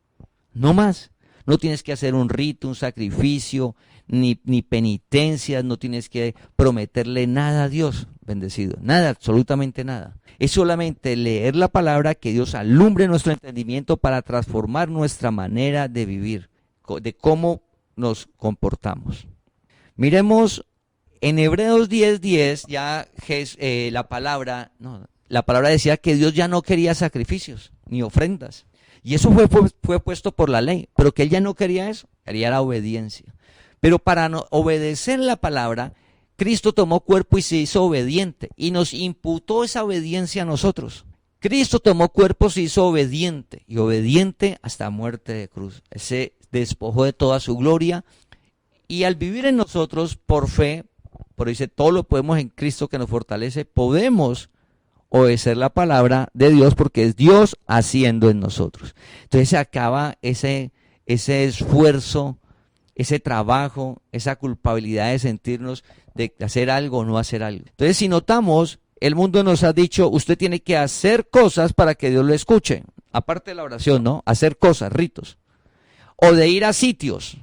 No más. No tienes que hacer un rito, un sacrificio, ni penitencias, no tienes que prometerle nada a Dios, bendecido. Nada, absolutamente nada. Es solamente leer la palabra, que Dios alumbre nuestro entendimiento para transformar nuestra manera de vivir, de cómo nos comportamos. Miremos en Hebreos 10:10, ya la palabra decía que Dios ya no quería sacrificios ni ofrendas. Y eso fue puesto por la ley, pero que él ya no quería eso, quería la obediencia. Pero para obedecer la palabra, Cristo tomó cuerpo y se hizo obediente y nos imputó esa obediencia a nosotros. Cristo tomó cuerpo, se hizo obediente y obediente hasta muerte de cruz. Se despojó de toda su gloria y al vivir en nosotros por fe, por dice, todo lo podemos en Cristo que nos fortalece, podemos obedecer la palabra de Dios porque es Dios haciendo en nosotros. Entonces se acaba ese esfuerzo, ese trabajo, esa culpabilidad de sentirnos de hacer algo o no hacer algo. Entonces si notamos, el mundo nos ha dicho, usted tiene que hacer cosas para que Dios lo escuche. Aparte de la oración, ¿no? Hacer cosas, ritos. O de ir a sitios.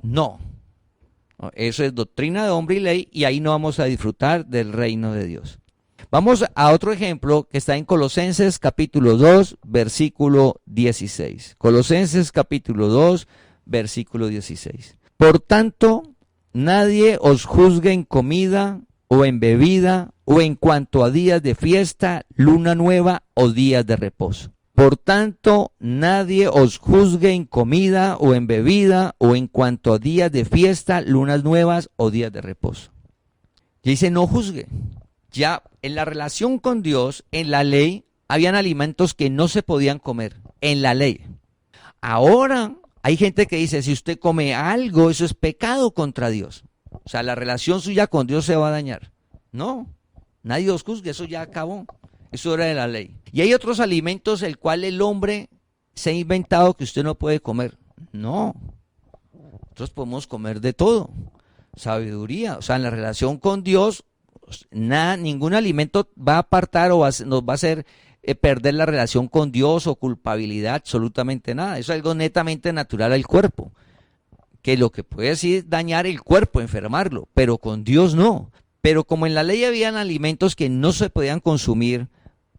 No. Eso es doctrina de hombre y ley y ahí no vamos a disfrutar del reino de Dios. Vamos a otro ejemplo que está en Colosenses capítulo 2, versículo 16. Colosenses capítulo 2, versículo 16. Por tanto, nadie os juzgue en comida o en bebida o en cuanto a días de fiesta, luna nueva o días de reposo. Por tanto, nadie os juzgue en comida o en bebida o en cuanto a días de fiesta, lunas nuevas o días de reposo. Y dice no juzgue. Ya en la relación con Dios, en la ley, habían alimentos que no se podían comer, en la ley. Ahora hay gente que dice, si usted come algo, eso es pecado contra Dios. O sea, la relación suya con Dios se va a dañar. No, nadie os juzgue, eso ya acabó. Eso era de la ley. Y hay otros alimentos el cual el hombre se ha inventado que usted no puede comer. No, nosotros podemos comer de todo. Sabiduría, o sea, en la relación con Dios, ningún alimento va a apartar o nos va a hacer perder la relación con Dios o culpabilidad, absolutamente nada. Eso es algo netamente natural al cuerpo, que lo que puede decir es dañar el cuerpo, enfermarlo, pero con Dios no. Pero como en la ley habían alimentos que no se podían consumir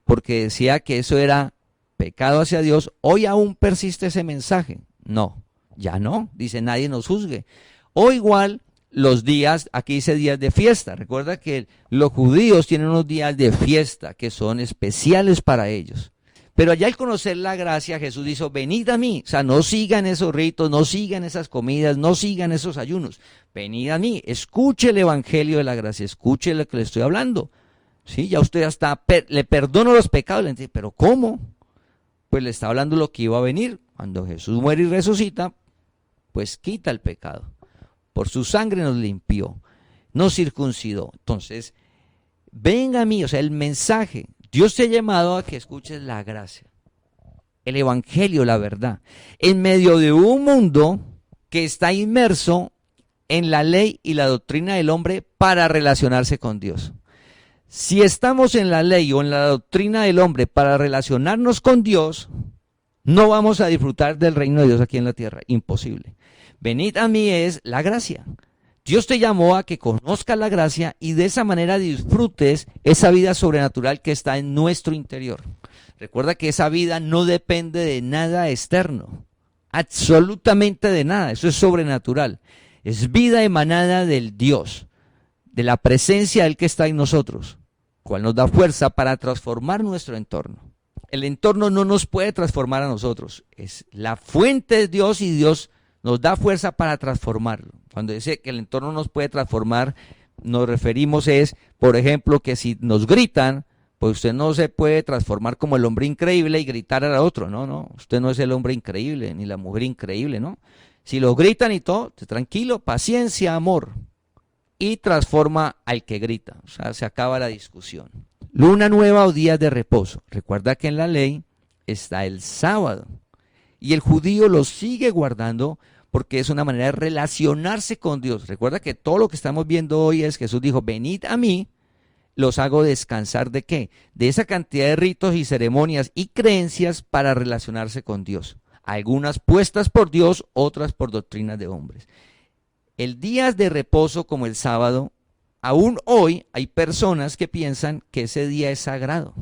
porque decía que eso era pecado hacia Dios, hoy aún persiste ese mensaje. No, ya no, dice nadie nos juzgue. O igual los días, aquí dice días de fiesta. Recuerda que los judíos tienen unos días de fiesta que son especiales para ellos. Pero allá al conocer la gracia, Jesús dijo, venid a mí. O sea, no sigan esos ritos, no sigan esas comidas, no sigan esos ayunos. Venid a mí, escuche el evangelio de la gracia, escuche lo que le estoy hablando. Sí, ya usted hasta le perdono los pecados. Le dice, pero ¿cómo? Pues le está hablando lo que iba a venir. Cuando Jesús muere y resucita, pues quita el pecado. Por su sangre nos limpió, nos circuncidó. Entonces, venga a mí, o sea, el mensaje. Dios te ha llamado a que escuches la gracia, el evangelio, la verdad. En medio de un mundo que está inmerso en la ley y la doctrina del hombre para relacionarse con Dios. Si estamos en la ley o en la doctrina del hombre para relacionarnos con Dios, no vamos a disfrutar del reino de Dios aquí en la tierra. Imposible. Venid a mí es la gracia. Dios te llamó a que conozcas la gracia y de esa manera disfrutes esa vida sobrenatural que está en nuestro interior. Recuerda que esa vida no depende de nada externo, absolutamente de nada, eso es sobrenatural. Es vida emanada del Dios, de la presencia del que está en nosotros, cual nos da fuerza para transformar nuestro entorno. El entorno no nos puede transformar a nosotros, es la fuente de Dios y Dios nos da fuerza para transformarlo. Cuando dice que el entorno nos puede transformar, nos referimos es, por ejemplo, que si nos gritan, pues usted no se puede transformar como el hombre increíble y gritar al otro. No, no, usted no es el hombre increíble, ni la mujer increíble, ¿no? Si lo gritan y todo, tranquilo, paciencia, amor. Y transforma al que grita. O sea, se acaba la discusión. Luna nueva o días de reposo. Recuerda que en la ley está el sábado. Y el judío lo sigue guardando porque es una manera de relacionarse con Dios. Recuerda que todo lo que estamos viendo hoy es Jesús dijo, venid a mí, los hago descansar ¿de qué? De esa cantidad de ritos y ceremonias y creencias para relacionarse con Dios. Algunas puestas por Dios, otras por doctrinas de hombres. El día de reposo como el sábado, aún hoy hay personas que piensan que ese día es sagrado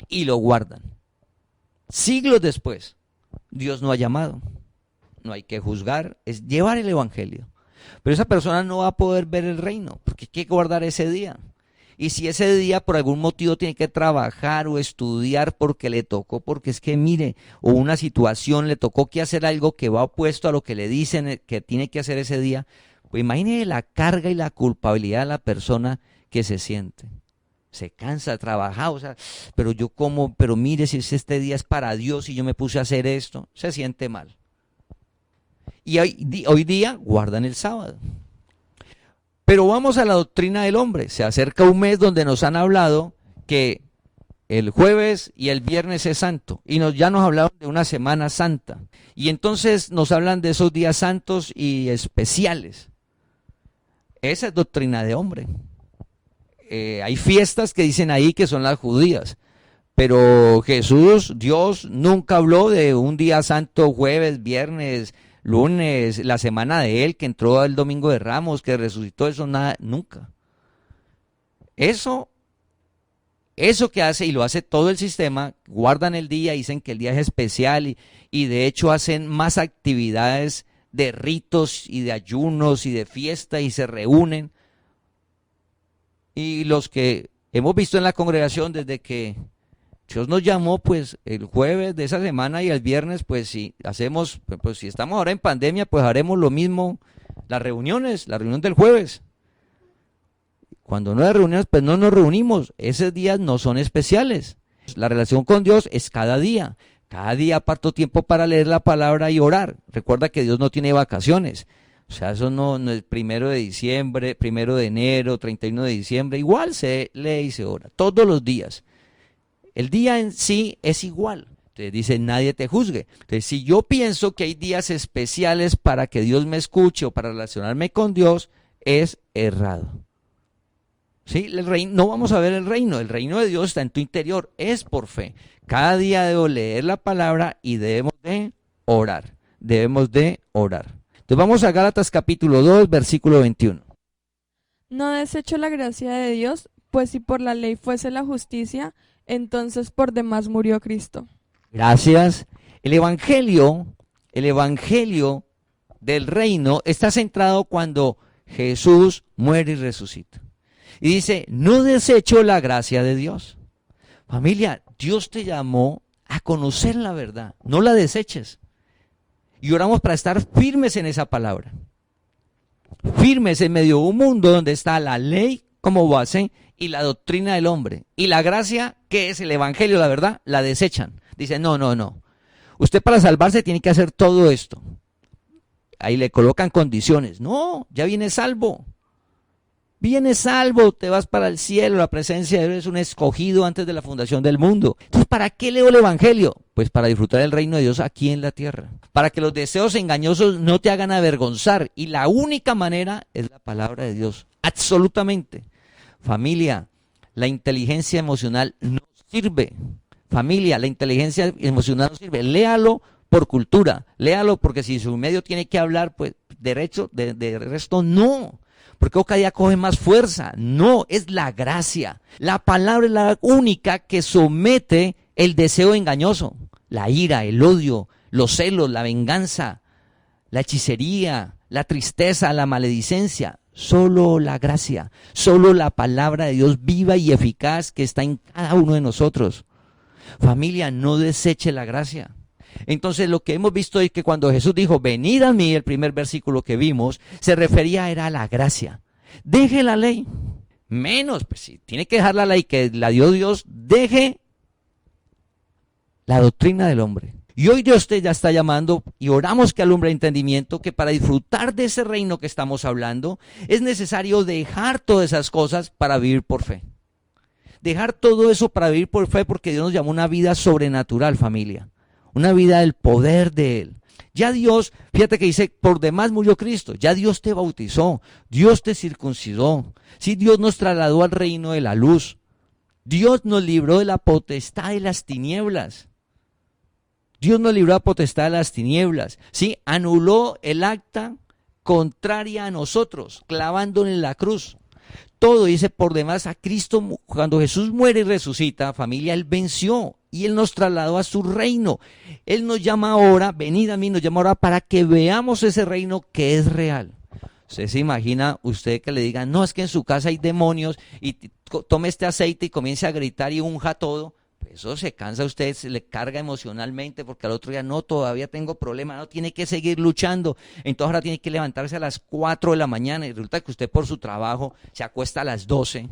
y lo guardan. Siglos después, Dios no ha llamado, no hay que juzgar, es llevar el evangelio. Pero esa persona no va a poder ver el reino, porque hay que guardar ese día. Y si ese día por algún motivo tiene que trabajar o estudiar porque le tocó, porque es que mire, o una situación le tocó que hacer algo que va opuesto a lo que le dicen que tiene que hacer ese día, pues imagine la carga y la culpabilidad de la persona que se siente. Se cansa, trabaja, o sea, pero yo como, pero mire si este día es para Dios y yo me puse a hacer esto, se siente mal. Y hoy día guardan el sábado. Pero vamos a la doctrina del hombre. Se acerca un mes donde nos han hablado que el jueves y el viernes es santo. Y ya nos hablaron de una semana santa. Y entonces nos hablan de esos días santos y especiales. Esa es doctrina de hombre. Hay fiestas que dicen ahí que son las judías. Pero Jesús, Dios, nunca habló de un día santo, jueves, viernes, lunes, la semana de él, que entró el domingo de Ramos, que resucitó, eso nada, nunca. Eso que hace, y lo hace todo el sistema, guardan el día, dicen que el día es especial, y de hecho hacen más actividades de ritos y de ayunos y de fiesta, y se reúnen. Y los que hemos visto en la congregación desde que Dios nos llamó, pues el jueves de esa semana y el viernes, pues si hacemos, pues si estamos ahora en pandemia, pues haremos lo mismo, las reuniones, la reunión del jueves. Cuando no hay reuniones, pues no nos reunimos, esos días no son especiales. La relación con Dios es cada día aparto tiempo para leer la palabra y orar. Recuerda que Dios no tiene vacaciones. O sea, eso no es 1 de diciembre, 1 de enero, 31 de diciembre, igual se lee y se ora, todos los días. El día en sí es igual. Entonces dice, nadie te juzgue. Entonces, si yo pienso que hay días especiales para que Dios me escuche o para relacionarme con Dios, es errado. ¿Sí? No vamos a ver el reino de Dios está en tu interior, es por fe. Cada día debo leer la palabra y debemos de orar. Entonces vamos a Gálatas capítulo 2, versículo 21. No desecho la gracia de Dios, pues si por la ley fuese la justicia, entonces por demás murió Cristo. Gracias. El evangelio del reino está centrado cuando Jesús muere y resucita. Y dice, no desecho la gracia de Dios. Familia, Dios te llamó a conocer la verdad, no la deseches. Y oramos para estar firmes en esa palabra. Firmes en medio de un mundo donde está la ley como base y la doctrina del hombre. Y la gracia, que es el evangelio, la verdad, la desechan. Dicen, no. Usted para salvarse tiene que hacer todo esto. Ahí le colocan condiciones. No, ya viene salvo. Vienes salvo, te vas para el cielo, la presencia de Dios es un escogido antes de la fundación del mundo. Entonces, ¿para qué leo el evangelio? Pues para disfrutar el reino de Dios aquí en la tierra. Para que los deseos engañosos no te hagan avergonzar. Y la única manera es la palabra de Dios. Absolutamente. Familia, la inteligencia emocional no sirve. Familia, la inteligencia emocional no sirve. Léalo por cultura. Léalo porque si su medio tiene que hablar, pues derecho, de resto no. Porque cada día coge más fuerza. No, es la gracia. La palabra es la única que somete el deseo engañoso. La ira, el odio, los celos, la venganza, la hechicería, la tristeza, la maledicencia. Solo la gracia, solo la palabra de Dios viva y eficaz que está en cada uno de nosotros. Familia, no deseche la gracia. Entonces lo que hemos visto es que cuando Jesús dijo, venid a mí, el primer versículo que vimos, se refería era a la gracia. Deje la ley. Menos, pues si tiene que dejar la ley que la dio Dios, deje la doctrina del hombre. Y hoy Dios te ya está llamando y oramos que alumbre el entendimiento, que para disfrutar de ese reino que estamos hablando, es necesario dejar todas esas cosas para vivir por fe. Dejar todo eso para vivir por fe, porque Dios nos llamó a una vida sobrenatural, familia. Una vida del poder de Él. Ya Dios, fíjate que dice, por demás murió Cristo. Ya Dios te bautizó, Dios te circuncidó. Sí, Dios nos trasladó al reino de la luz. Dios nos libró de la potestad de las tinieblas. Dios nos libró de la potestad de las tinieblas. Sí, anuló el acta contraria a nosotros, clavándole en la cruz. Todo dice por demás a Cristo, cuando Jesús muere y resucita, familia, Él venció y Él nos trasladó a su reino. Él nos llama ahora, venid a mí, nos llama ahora para que veamos ese reino que es real. Usted se imagina, usted que le digan, no, es que en su casa hay demonios y tome este aceite y comience a gritar y unja todo. Eso se cansa a usted, se le carga emocionalmente porque al otro día no, todavía tengo problema, no, tiene que seguir luchando. Entonces ahora tiene que levantarse a las 4 de la mañana y resulta que usted por su trabajo se acuesta a las 12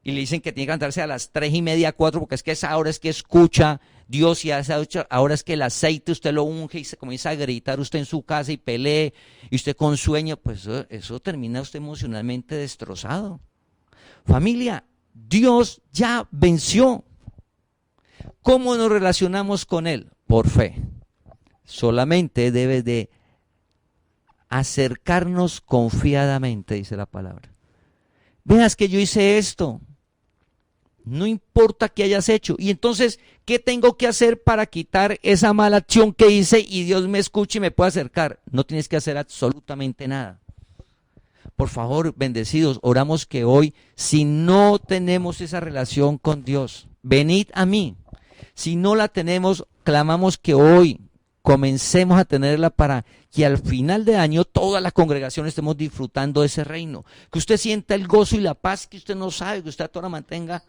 y le dicen que tiene que levantarse a las 3:30, 4, porque es que esa hora es que escucha Dios y a esa hora es que el aceite usted lo unge y se comienza a gritar usted en su casa y pelee y usted con sueño, pues eso termina usted emocionalmente destrozado. Familia, Dios ya venció. ¿Cómo nos relacionamos con Él? Por fe. Solamente debes de acercarnos confiadamente, dice la palabra. Veas que yo hice esto. No importa qué hayas hecho. Y entonces, ¿qué tengo que hacer para quitar esa mala acción que hice y Dios me escuche y me pueda acercar? No tienes que hacer absolutamente nada. Por favor, bendecidos, oramos que hoy, si no tenemos esa relación con Dios, venid a mí. Si no la tenemos, clamamos que hoy comencemos a tenerla para que al final de año toda la congregación estemos disfrutando de ese reino. Que usted sienta el gozo y la paz que usted no sabe, que usted a toda hora mantenga.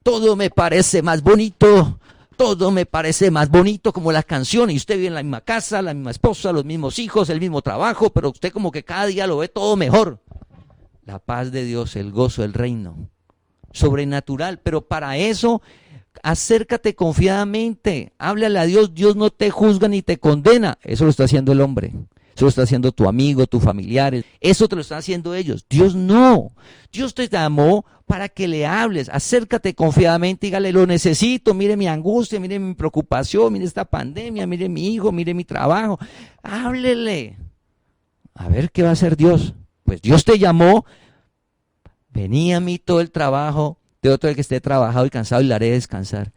Todo me parece más bonito, todo me parece más bonito como las canciones. Y usted vive en la misma casa, la misma esposa, los mismos hijos, el mismo trabajo, pero usted como que cada día lo ve todo mejor. La paz de Dios, el gozo del reino, sobrenatural, pero para eso acércate confiadamente, háblale a Dios. Dios no te juzga ni te condena, eso lo está haciendo el hombre, eso lo está haciendo tu amigo, tus familiares, eso te lo están haciendo ellos. Dios no, Dios te llamó para que le hables, acércate confiadamente, dígale, lo necesito, mire mi angustia, mire mi preocupación, mire esta pandemia, mire mi hijo, mire mi trabajo, háblele, a ver qué va a hacer Dios. Pues Dios te llamó, vení a mí todo el trabajo de otro el que esté trabajado y cansado y le haré descansar.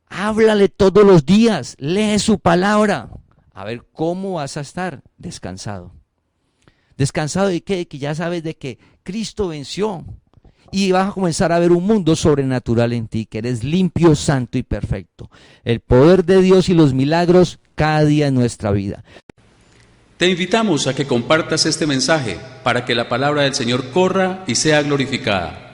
Háblale todos los días, lee su palabra, a ver cómo vas a estar descansado. ¿Descansado de qué? De que ya sabes de que Cristo venció y vas a comenzar a ver un mundo sobrenatural en ti, que eres limpio, santo y perfecto. El poder de Dios y los milagros cada día en nuestra vida. Te invitamos a que compartas este mensaje para que la palabra del Señor corra y sea glorificada.